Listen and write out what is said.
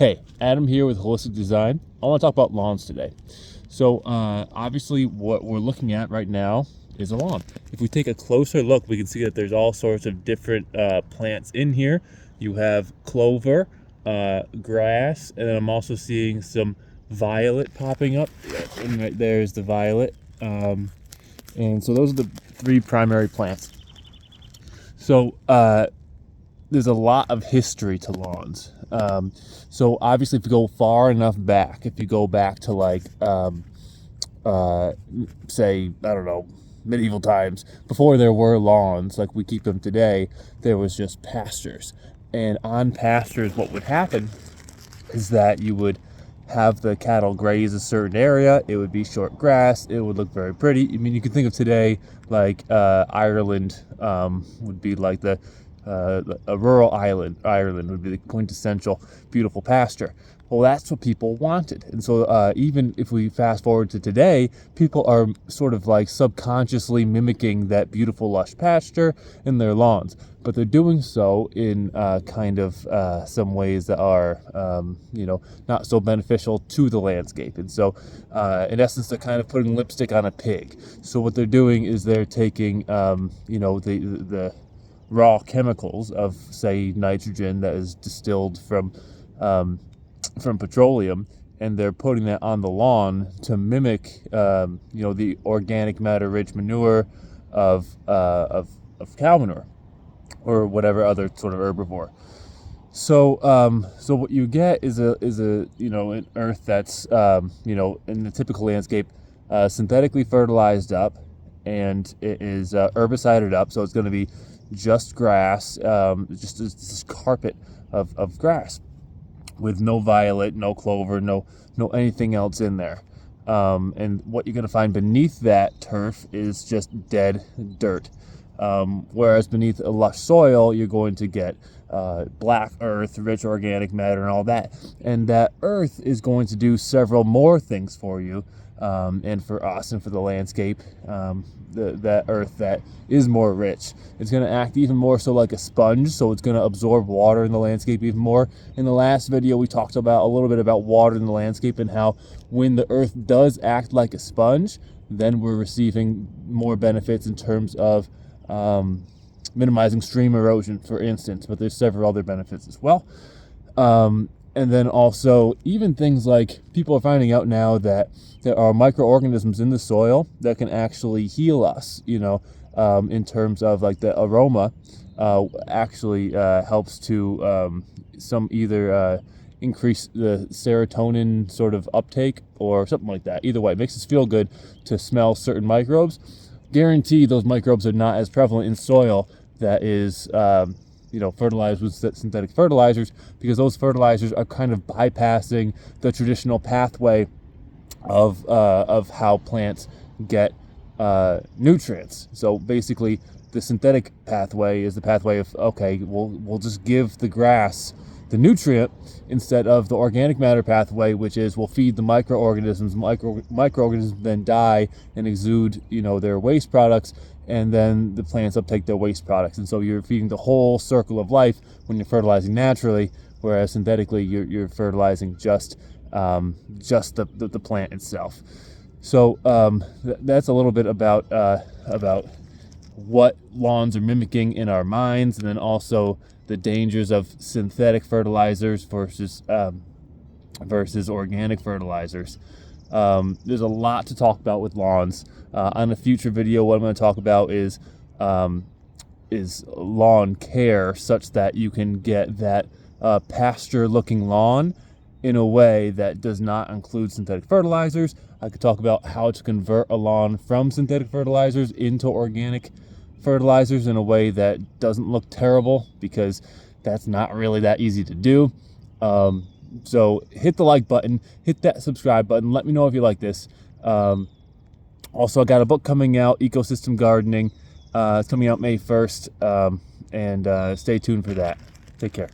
Hey, Adam here with Holistic Design. I want to talk about lawns today. So obviously what we're looking at right now is a lawn. If we take a closer look, we can see that there's all sorts of different plants in here. You have clover, grass, and I'm also seeing some violet popping up. And right there's the violet. And so those are the three primary plants. So there's a lot of history to lawns. So obviously if you go far enough back, if you go back to like, say, I don't know, medieval times, before there were lawns like we keep them today, there was just pastures. And on pastures, what would happen is that you would have the cattle graze a certain area. It would be short grass. It would look very pretty. I mean, you can think of today like Ireland would be like a rural island. Ireland would be the quintessential beautiful pasture. Well, that's what people wanted. And so even if we fast forward to today, people are sort of like subconsciously mimicking that beautiful lush pasture in their lawns. But they're doing so in kind of some ways that are, not so beneficial to the landscape. And so in essence, they're kind of putting lipstick on a pig. So what they're doing is they're taking, the raw chemicals of, say, nitrogen that is distilled from petroleum, and they're putting that on the lawn to mimic, the organic matter-rich manure of cow manure or whatever other sort of herbivore. So what you get is an earth that's in the typical landscape synthetically fertilized up, and it is herbicided up, so it's going to be just grass, just this carpet of grass with no violet, no clover, no anything else in there. And what you're going to find beneath that turf is just dead dirt. Whereas beneath a lush soil, you're going to get black earth, rich organic matter, and all that. And that earth is going to do several more things for you, and for us and for the landscape. That earth that is more rich, it's going to act even more so like a sponge, so it's going to absorb water in the landscape even more. In the last video, we talked about a little bit about water in the landscape and how when the earth does act like a sponge, then we're receiving more benefits in terms of minimizing stream erosion, for instance, but there's several other benefits as well. And then also, even things like people are finding out now that there are microorganisms in the soil that can actually heal us, in terms of like the aroma actually helps to either increase the serotonin sort of uptake or something like that. Either way, it makes us feel good to smell certain microbes. Guarantee those microbes are not as prevalent in soil that is fertilized with synthetic fertilizers, because those fertilizers are kind of bypassing the traditional pathway of how plants get nutrients. So basically, the synthetic pathway is the pathway of, okay, we'll just give the grass the nutrient instead of the organic matter pathway, which is we'll feed the microorganisms. Microorganisms then die and exude, their waste products, and then the plants uptake their waste products. And so you're feeding the whole circle of life when you're fertilizing naturally, whereas synthetically you're fertilizing just the plant itself. So that's a little bit about what lawns are mimicking in our minds, and then also the dangers of synthetic fertilizers versus organic fertilizers. There's a lot to talk about with lawns. On a future video, what I'm going to talk about is lawn care, such that you can get that pasture-looking lawn in a way that does not include synthetic fertilizers. I could talk about how to convert a lawn from synthetic fertilizers into organic fertilizers in a way that doesn't look terrible, because that's not really that easy to do. So hit the like button, hit that subscribe button. Let me know if you like this. Also, I got a book coming out, Ecosystem Gardening. It's coming out May 1st, and stay tuned for that. Take care.